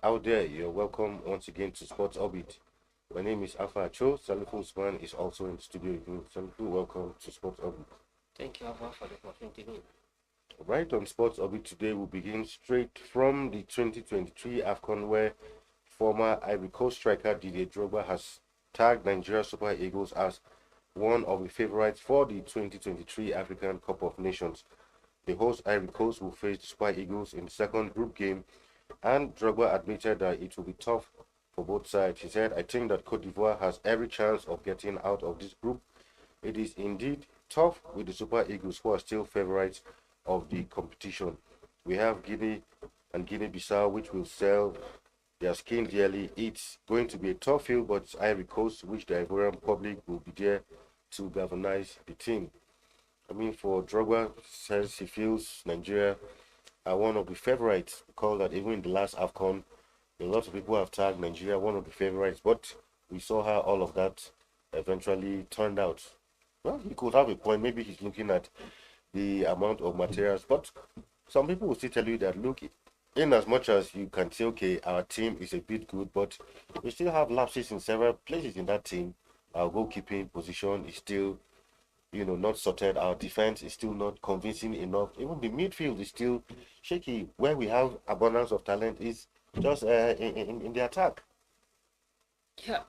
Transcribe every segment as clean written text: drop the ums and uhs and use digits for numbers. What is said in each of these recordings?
Out there, you're welcome once again to Sports Orbit. My name is Alpha Cho. Salifu Usman is also in the studio with me. Salifu, welcome to Sports Orbit. Thank you, Abba, for the opportunity. Right on Sports Orbit today, we'll begin straight from the 2023 AFCON, where former Ivory Coast striker Didier Drogba has tagged Nigeria Super Eagles as one of the favorites for the 2023 African Cup of Nations. The host Ivory Coast will face the Super Eagles in the second group game, and Drogba admitted that it will be tough for both sides. He said, "I think that Cote d'Ivoire has every chance of getting out of this group. It is indeed tough with the Super Eagles, who are still favorites of the competition. We have Guinea and Guinea-Bissau, which will sell their skin dearly. It's going to be a tough field, but it's Ivory Coast, which the Ivorian public will be there to galvanize the team." I mean, for Drogba, says he feels Nigeria are one of the favorites. Recall that even in the last AFCON, a lot of people have tagged Nigeria one of the favorites, but we saw how all of that eventually turned out. Well, he could have a point. Maybe he's looking at the amount of materials, but some people will still tell you that, look, in as much as you can say, okay, our team is a bit good, but we still have lapses in several places in that team. Our goalkeeping position is still, not sorted. Our defense is still not convincing enough. Even the midfield is still shaky. Where we have abundance of talent is just in the attack. Yeah,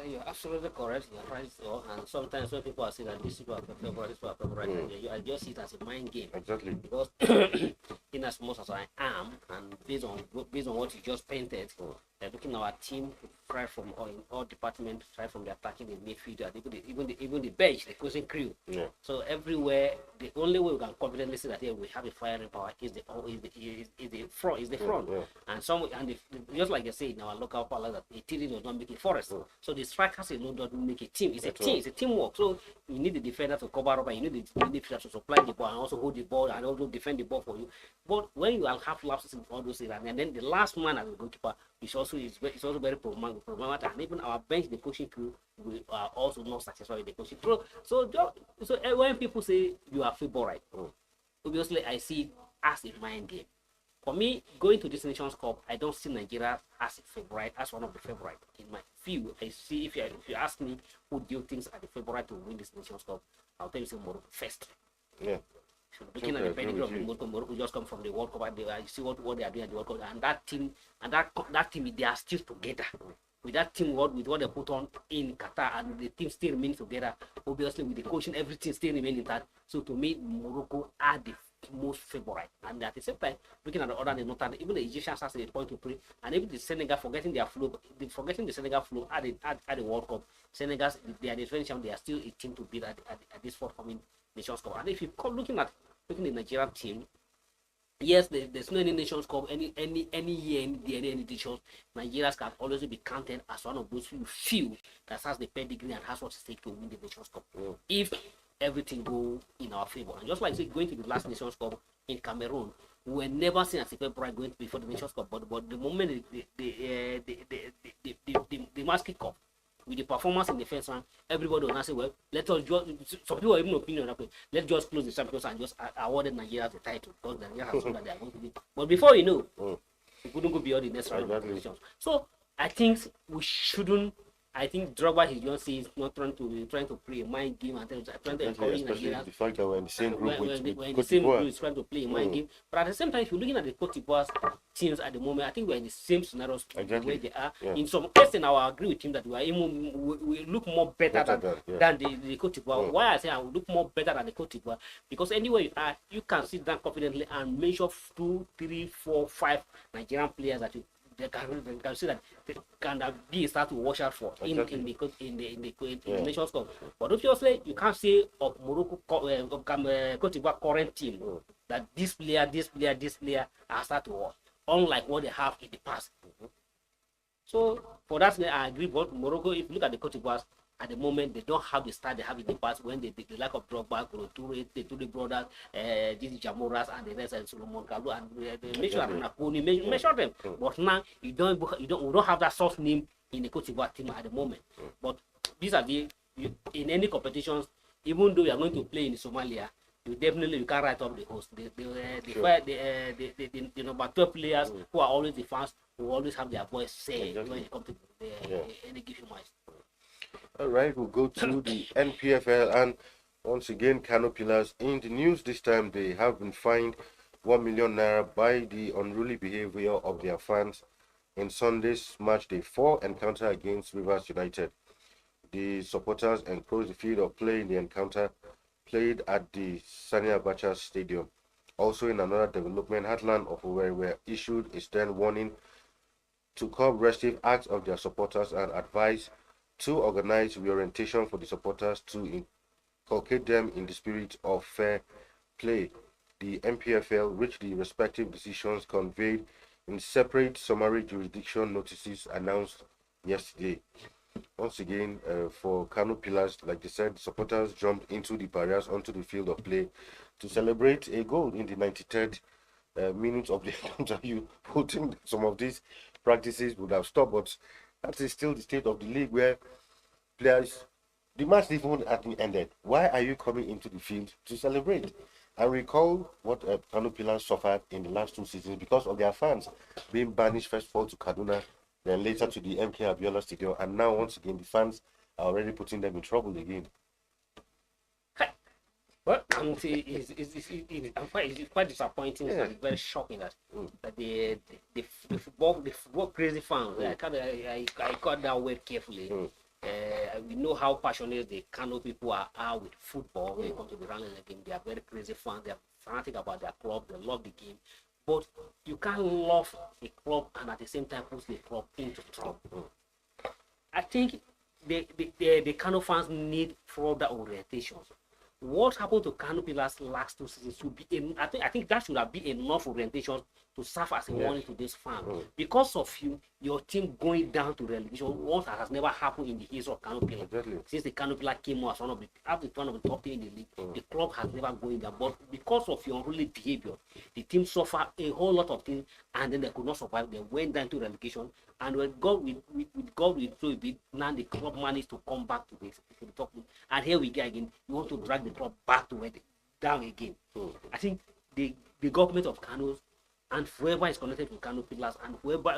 you're absolutely correct. You're right. And sometimes when people are saying that these people are favorite, this people are favorite, I just see it as a mind game. Exactly. Because in as much as I am, and based on what you just painted, looking at our team right from in all departments, right from the attacking, the midfield, and even the bench, the coaching crew. Yeah. So everywhere, the only way we can confidently say that here we have a firing power is the front. Yeah. And just like they say in our local parlance, that a team does not make a forest. So the strikers alone don't make a team. It's a team. It's a teamwork. So you need the defender to cover up, and you need the midfielder to supply the ball and also hold the ball and also defend the ball for you. But when you have lapses in all those things, and then the last man as a goalkeeper is also very problematic. And even our bench, the coaching crew, we are also not satisfied with the coaching crew. So when people say you are favorite, obviously I see it as a mind game. For me, going to this Nations Cup, I don't see Nigeria as a favorite, as one of the favorites. In my view, I see, if you ask me who do you think are the favorite to win this Nations Cup, I'll tell you say Morocco first. Yeah. So looking at the pedigree of Morocco just come from the World Cup, and you see what they are doing at the World Cup, and that team they are still together. With that team, with what they put on in Qatar, and the team still remains together. Obviously, with the coaching, everything still remains intact. So to me, Morocco are the most favorite, and at the same time, looking at the other northern, even the Egyptians has a point to play, and even the Senegal forgetting the Senegal flow at the World Cup. Senegal, they are the defending, they are still a team to beat at this forthcoming Nations Cup. And if you come looking at the Nigerian team, yes, there's no any Nations Cup any year in any editions. Nigeria can always be counted as one of those few that has the pedigree and has what it takes to win the Nations Cup. If everything go in our favor, and just like say going to the last Nations Cup in Cameroon, we were never seen as a favorite going before the Nations Cup, but the moment the match kick off with the performance in the first round, everybody will now say, well, let us just, some people are even opinion that let's just close the champions and just awarded Nigeria the title because Nigeria has shown that they are going to be. But before you know, we couldn't go beyond the next round of competitions. So I think we shouldn't. I think Drogba, is just saying not trying to play a mind game and trying to encourage Nigeria. The fact that we're in the same group when the same group is trying to play a mind game. But at the same time, if you're looking at the Cote d'Ivoire teams at the moment, I think we're in the same scenarios the way they are. Yeah. In some extent, I will agree with him that we look more better than the Cote d'Ivoire. Why I say I will look more better than the Cote d'Ivoire? Because anywhere you are, you can sit down confidently and measure 2, 3, 4, 5 Nigerian players that you can see that they can be start to watch out for in the Nations Cup. But obviously, you can't say of Morocco, Cote d'Ivoire current team that this player are start to watch, unlike what they have in the past. So for that, I agree. But Morocco, if you look at the Cote d'Ivoire, at the moment they don't have the start they have in the past when the lack of Drogba, the Toure brothers, these Jamoras and the rest, and Solomon Kalou and the mention them. But now we don't have that soft name in the Cote d'Ivoire team at the moment. But these are in any competitions, even though we are going to play in Somalia, you can't write up the host. The number 12 players who are always the fans who always have their voice say when it comes to any given match. All right, we'll go to the NPFL, and once again, Kano Pillars in the news this time. They have been fined 1 million naira by the unruly behavior of their fans in Sunday's match day 4 encounter against Rivers United. The supporters enclosed the field of play in the encounter played at the Sani Abacha Stadium. Also, in another development, Heartland of Owerri were issued a stern warning to curb restive acts of their supporters and advise to organize reorientation for the supporters to inculcate them in the spirit of fair play. The MPFL reached the respective decisions conveyed in separate summary jurisdiction notices announced yesterday. Once again, for Kano Pillars, like they said, supporters jumped into the barriers onto the field of play to celebrate a goal in the 93rd minute of the encounter. You would think some of these practices would have stopped, but that is still the state of the league where players, the match even at the ended. Why are you coming into the field to celebrate? And recall what Kano Pillars suffered in the last 2 seasons because of their fans being banished first of all to Kaduna, then later to the MK Abiola Stadium, and now once again the fans are already putting them in trouble again. Well, it's quite disappointing and very shocking that the football crazy fans. I got that word carefully. We know how passionate the Kano people are with football when it comes to the running game. They are very crazy fans. They are fanatic about their club. They love the game. But you can't love a club and at the same time push the club into trouble. I think the Kano fans need further orientation. What happened to Kano Pillars last 2 seasons should be I think that should have been enough orientation to serve as a warning to this fan. Because of your team going down to relegation, what has never happened in the history of Kano Pillars. Since the Kano Pillars came out as one of the top team in the league, the club has never gone there. But because of your unruly behavior, the team suffered a whole lot of things, and then they could not survive. They went down to relegation, and when God will throw a bit, now the club managed to come back to the top league. And here we go again. You want to drag the club back to where they down again. I think the government of Kano and whoever is connected to Kano Pillars and whoever,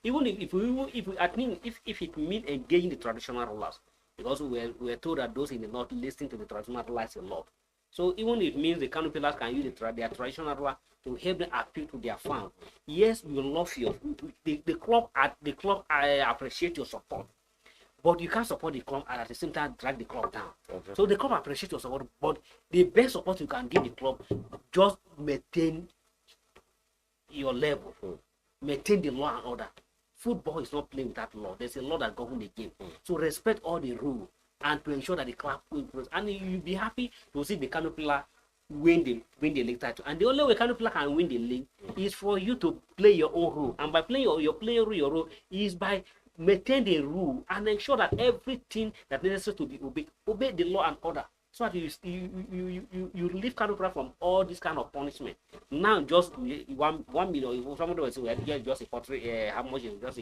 even if it means engaging the traditional rulers, because we were told that those in the north listen to the traditional rulers a lot. So even if it means the Kano Pillars can use their traditional ruler to help them appeal to their fans. Yes, we love you. The club I appreciate your support. But you can't support the club and at the same time drag the club down. So the club appreciates your support, but the best support you can give the club, just maintain your level, maintain the law and order. Football is not playing without law. There's a law that governs the game. So respect all the rules and to ensure that the club wins. And you'll be happy to see the Kano Pillars win the league title. And the only way Kano Pillars can win the league is for you to play your own role. And by playing your role is by maintain the rule and ensure that everything that necessary to be obey the law and order, so that you relieve Kano Pillars from all this kind of punishment. Now just 1 million. Somebody will say just a portrait. How much is just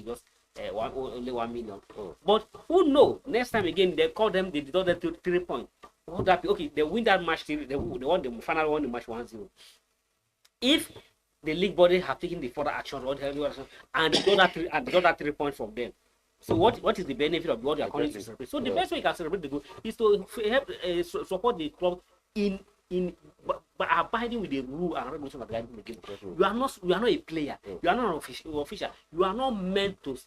only 1 million? But who know? Next time again they call them. They deduct them to 3 points. What that? Okay, they win that match. They won the final one. The match 1-0. If the league body have taken the further action and they got that 3 points from them. So what is the benefit of what you are calling to celebrate? So the best way you can celebrate the goal is to help support the club by abiding with the rule and regulation of the game. You are not a player. You are not an official. You are not meant to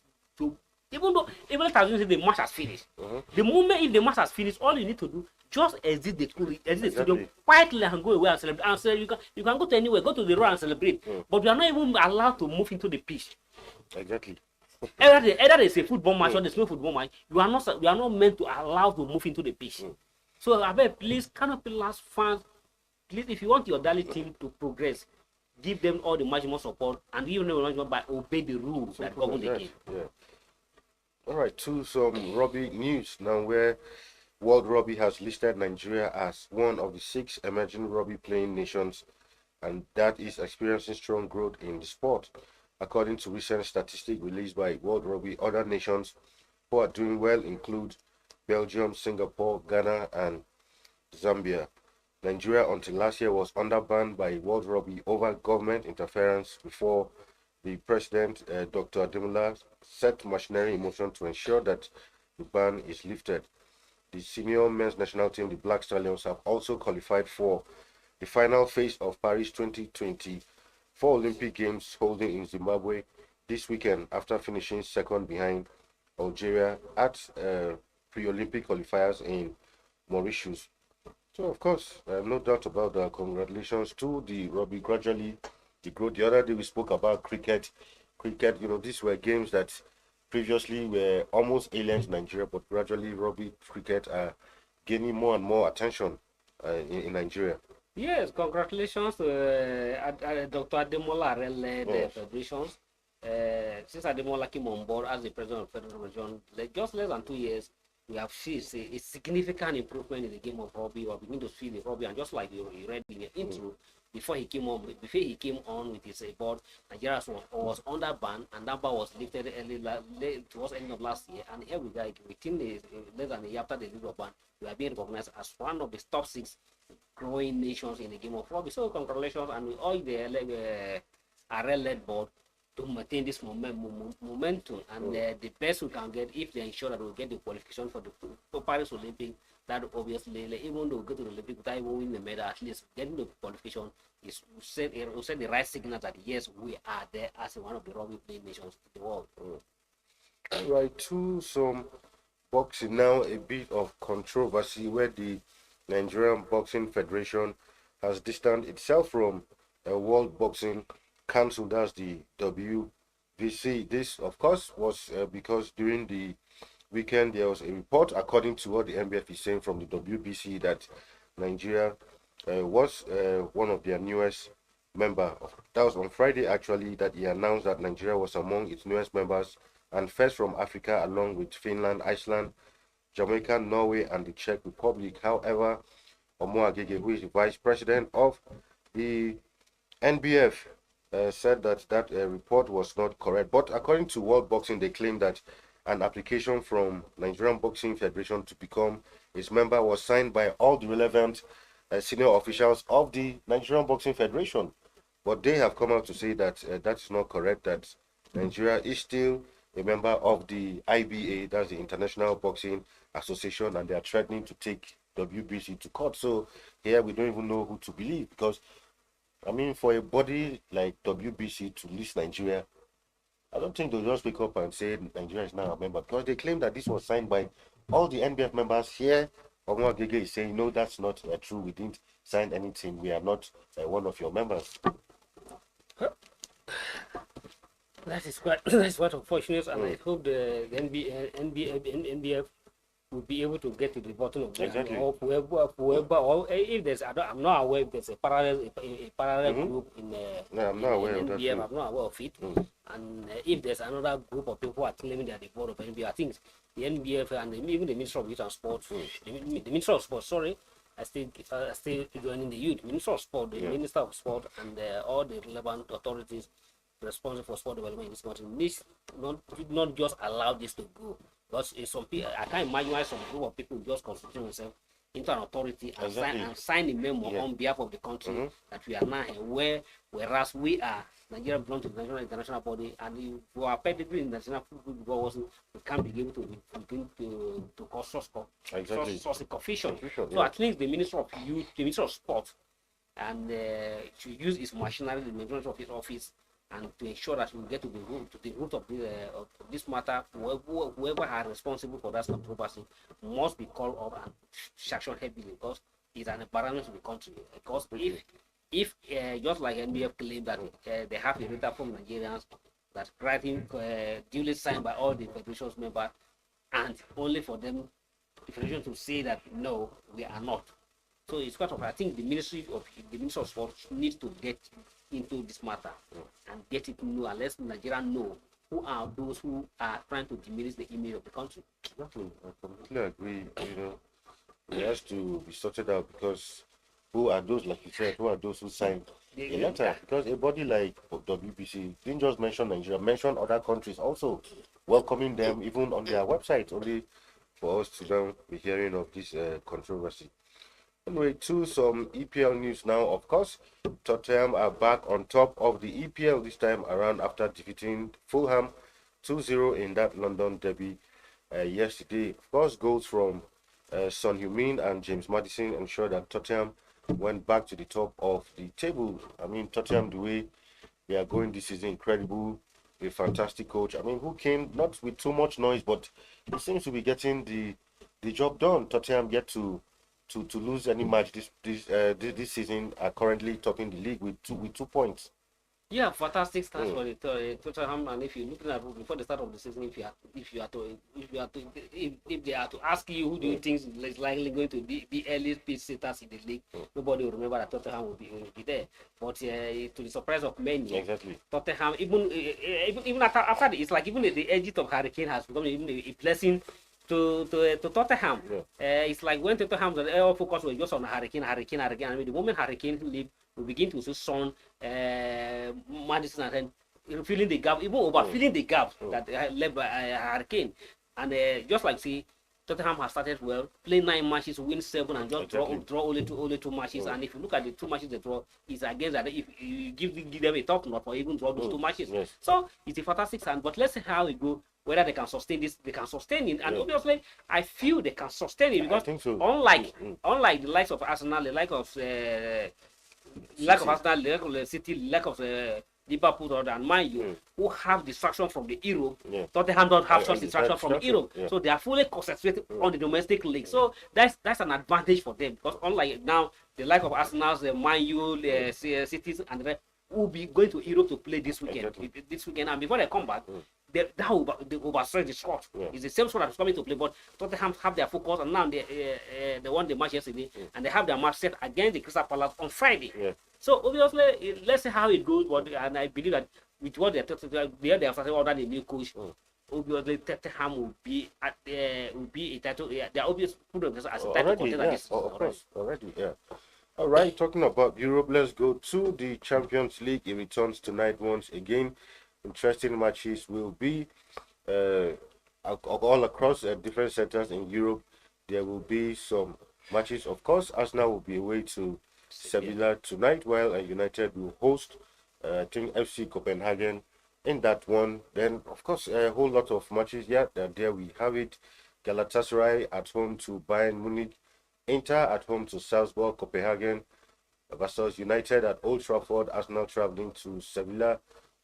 even if the match has finished. The moment if the match has finished, all you need to do just exit the stadium quietly and go away and celebrate. And so you can go to anywhere, go to the road and celebrate. But you are not even allowed to move into the pitch. Exactly. Either there's a football match or there's no football match, you are not meant to allow to move into the pitch. So I beg, please, Kano Pillars fans, please, if you want your daily team to progress, give them all the maximum support and give them the maximum by obey the rules that govern the game. All right, to some rugby news now, where World Rugby has listed Nigeria as one of the 6 emerging rugby playing nations, and that is experiencing strong growth in the sport. According to recent statistics released by World Rugby, other nations who are doing well include Belgium, Singapore, Ghana, and Zambia. Nigeria until last year was under ban by World Rugby over government interference before the president, Dr. Ademola, set machinery in motion to ensure that the ban is lifted. The senior men's national team, the Black Stallions, have also qualified for the final phase of Paris 2024 Olympic Games holding in Zimbabwe this weekend after finishing second behind Algeria at pre-Olympic qualifiers in Mauritius. So, of course, no doubt about that. Congratulations to the rugby. Gradually, the growth. The other day we spoke about cricket. Cricket, these were games that previously were almost alien to Nigeria, but gradually rugby, cricket are gaining more and more attention in Nigeria. Yes, congratulations to Dr. Ademola led the federations. Since Ademola came on board as the president of the Federal Region, just less than 2 years, we have seen a significant improvement in the game of rugby. We are beginning to see the rugby, and just like you read in the intro, before he came on with his board, Nigeria was under ban, and that ban was lifted towards the end of last year. And here we go, within less than a year after the legal ban, we are being recognized as one of the top 6 growing nations in the game of rugby. So congratulations, and we all the RL-led board to maintain this momentum, and the best we can get, if they ensure that we get the qualification for the Paris Olympic, that obviously, even though we go to the Olympic without even winning the medal, at least getting the qualification is set the right signal that yes, we are there as one of the rugby playing nations in the world. Right, to some boxing now, a bit of controversy where the Nigerian Boxing Federation has distanced itself from a World Boxing Council, that's the WBC. This, of course, was because during the weekend there was a report, according to what the NBF is saying from the WBC, that Nigeria was one of their newest member. That was on Friday, actually, that he announced that Nigeria was among its newest members and first from Africa, along with Finland, Iceland, Jamaica, Norway, and the Czech Republic. However, Omoagege, who is the vice president of the NBF, said that report was not correct. But according to World Boxing, they claim that an application from Nigerian Boxing Federation to become its member was signed by all the relevant senior officials of the Nigerian Boxing Federation. But they have come out to say that that's not correct, that Nigeria is still a member of the IBA, that's the International Boxing Association, and they are threatening to take WBC to court. So here we don't even know who to believe, because I mean, for a body like WBC to list Nigeria, I don't think they'll just wake up and say Nigeria is now a member, because they claim that this was signed by all the NBF members. Here, Omoagege is saying, no, that's not true. We didn't sign anything. We are not one of your members. That is quite unfortunate, and I hope the NBF will be able to get to the bottom of this. Exactly. Or whoever, or if there's, I'm not aware if there's a parallel group in I'm not aware of that. NBF. I'm not aware of it. And if there's another group of people who are claiming they are the board of NBF, I think the NBF and even the Minister of Youth and Sports, the Minister of Sports, I still joining the youth, Minister of Sport, the Minister of Sport, and all the relevant authorities responsible for sport development in this country needs not just allow this to go. Because some people, I can't imagine why some group of people just constitute themselves into an authority and sign a memo on behalf of the country that we are now here, whereas we are Nigeria belongs to the international body, and if we are pedigree in the national football wasn't, we can't be able to cause source confusion. So at least the Minister of Youth, the Minister of Sport, and to use his machinery, the maintenance of his office, and to ensure that we get to the root of this matter. Whoever are responsible for that controversy must be called up and sanctioned heavily, because it's an embarrassment to the country. Because if just like NBF claimed that they have a letter from Nigerians that writing duly signed by all the federation's members, and only for them, the federation to say that no, we are not. So it's quite of, I think the Minister of Sport needs to get into this matter and get it know, and let Nigeria know who are those who are trying to diminish the image of the country. Exactly. I completely agree. It has to be sorted out, because who are those, like you said, who are those who signed the letter? Because a body like WBC didn't just mention Nigeria, mention other countries also, welcoming them even on their website, only for us to now be hearing of this controversy. Anyway, to some EPL news now. Of course, Tottenham are back on top of the EPL this time around after defeating Fulham 2-0 in that London derby yesterday. Of course, goals from Son Heung-min and James Maddison ensured that Tottenham went back to the top of the table. I mean, Tottenham, the way they are going this season, incredible. A fantastic coach. I mean, who came not with too much noise, but he seems to be getting the job done. Tottenham get to lose any match this season. Are currently topping the league with 2 points. Yeah, fantastic start for the Tottenham. And if you're looking at before the start of the season, if they are to ask you who do you think is likely going to be early pitch sitters in the league, nobody will remember that Tottenham will be there. But to the surprise of many, Exactly. Tottenham even after it's like even the edge of Hurricane has become even a blessing to Tottenham. It's like when Tottenham all focus was just on Hurricane. I mean, the moment Hurricane leave, we begin to see Son, Madison, and then filling the gap, even over filling the gap that left by Hurricane. And just like see, Tottenham has started well, play 9 matches, win 7, and just draw only two matches. And if you look at the 2 matches they draw, it's against that if you give them a top knot or even draw those 2 matches. So it's a fantastic sign. But let's see how it goes. Whether they can sustain this, they can sustain it, and obviously, I feel they can sustain it because unlike the likes of Arsenal, the likes of Arsenal, the likes of City, the likes of Liverpool and Man U, who have distraction from the Europe, Tottenham don't have such distraction from the Europe, so they are fully concentrated on the domestic league. So that's an advantage for them because unlike now, the likes of Arsenal, the Man U, the Cities, and the rest will be going to Europe to play this weekend. And before they come back. They overstretch the squad. It's the same squad that's coming to play, but Tottenham have their focus, and now they won the match yesterday, and they have their match set against the Crystal Palace on Friday. So obviously, let's see how it goes. But and I believe that with what they are starting under the new coach, obviously Tottenham will be a title. They are obviously put themselves as a title contender. Of course, already. All right, talking about Europe, let's go to the Champions League. It returns tonight once again. Interesting matches will be all across different sectors in Europe. There will be some matches. Of course, Arsenal will be away to Sevilla tonight, while United will host I think FC Copenhagen in that one. Then, of course, a whole lot of matches. There we have it. Galatasaray at home to Bayern Munich, Inter at home to Salzburg, Copenhagen versus United at Old Trafford, Arsenal traveling to Sevilla,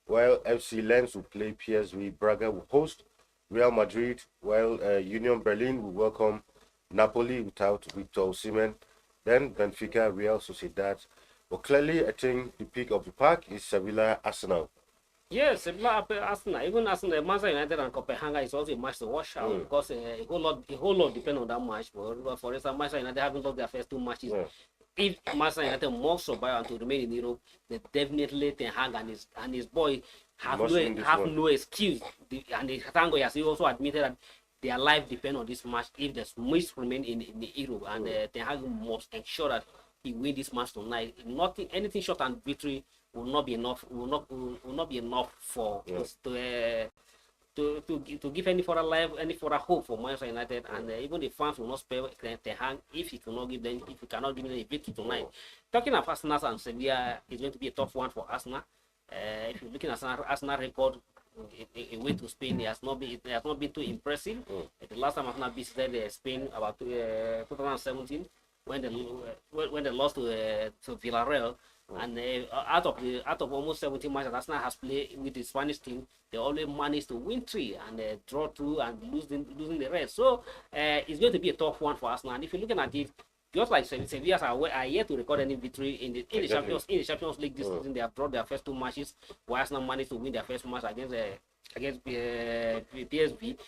while FC Lens will play PSV, Braga will host Real Madrid, while Union Berlin will welcome Napoli without Victor Osimhen, then Benfica, Real Sociedad. But clearly, I think the pick of the pack is Sevilla, Arsenal. Yes, Sevilla, Arsenal, even Arsenal, Manchester United and Copenhagen is also a match to watch out because a whole lot depends on that match. But for instance, Manchester United haven't lost their first 2 matches. If Manchester United must survive and to remain in Europe, then definitely Ten Hag and his boy have no excuse. And thank God, he also admitted that their life depends on this match if they must remain in Europe. And Ten Hag must ensure that he win this match tonight. Anything short and victory will not be enough. Will not be enough for to give any further life, any further hope for Manchester United, and even the fans will not spare Ten Hag if he cannot give them a victory tonight. Talking of Arsenal and Sevilla, is going to be a tough one for Arsenal. If you're looking at Arsenal record away to Spain, it has not been too impressive. The last time Arsenal visited Spain about 2017 when they lost to Villarreal. And out of almost 17 matches Arsenal has played with the Spanish team, they always managed to win 3 and draw 2 and losing the rest. So it's going to be a tough one for Arsenal. And if you're looking at it, just like Sevilla are yet to record any victory in the Champions League this season, they have drawn their first 2 matches, while Arsenal managed to win their first match against PSV.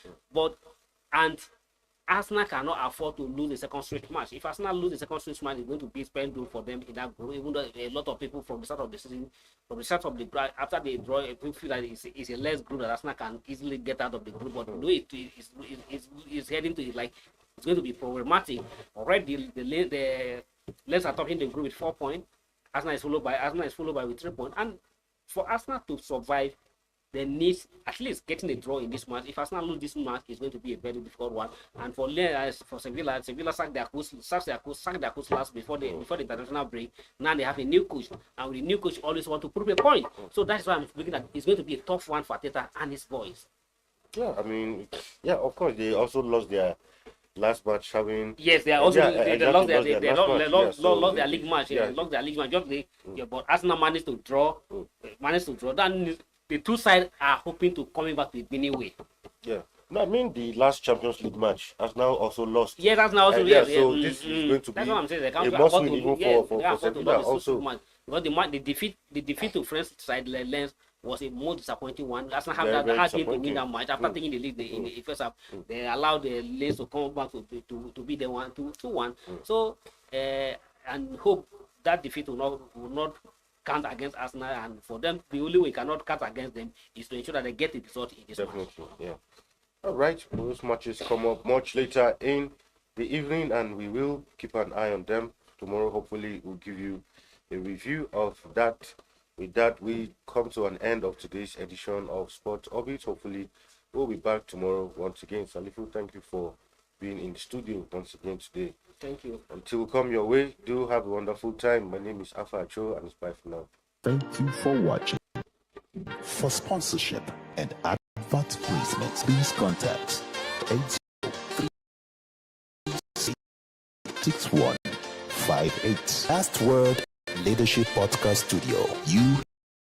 Arsenal cannot afford to lose the second straight match. If Arsenal lose the second straight match, it's going to be spend good for them in that group. Even though a lot of people from the start of the season, from the start of the group, after they draw, people feel that it's a less group that Arsenal can easily get out of the group. But the way it's heading to it, like it's going to be problematic. Already the Lens are topping the group with 4 points. Arsenal is followed by with 3 points. And for Arsenal to survive, they need at least getting a draw in this match. If Arsenal lose this match, it's going to be a very difficult one. And for Sevilla sacked their coach last before the international break. Now they have a new coach, and with the new coach, always want to prove a point. So that's why I'm looking at it's going to be a tough one for Arteta and his boys. Yeah, I mean, yeah, of course they also lost their last match having. Yes, they are also they lost their league match. Yeah, lost their league match. But Arsenal managed to draw. Then the two sides are hoping to coming back with winning way. Yeah. No, I mean the last Champions League match. Arsenal also lost. Yes, Arsenal also lost. So this is going to be. That's what I'm saying. They can't must win even for Sevilla also. Because the defeat to French side Lens was a more disappointing one. Arsenal have Very hard game to win that match after taking the lead in the first half. They allowed the Lens to come back to beat them 2-1. So and hope that defeat will not count against Arsenal, and for them the only way we cannot count against them is to ensure that they get the result in this match. Yeah. All right, those matches come up much later in the evening, and we will keep an eye on them. Tomorrow, hopefully, we'll give you a review of that. With that, we come to an end of today's edition of Sports Orbit. Hopefully, we'll be back tomorrow once again. Salifu, thank you for being in the studio once again today. Thank you. Until we come your way, do have a wonderful time. My name is Alpha Acho, and it's bye for now. Thank you for watching. For sponsorship and advert placements, please contact 803-6158. Last Word Leadership Podcast Studio. You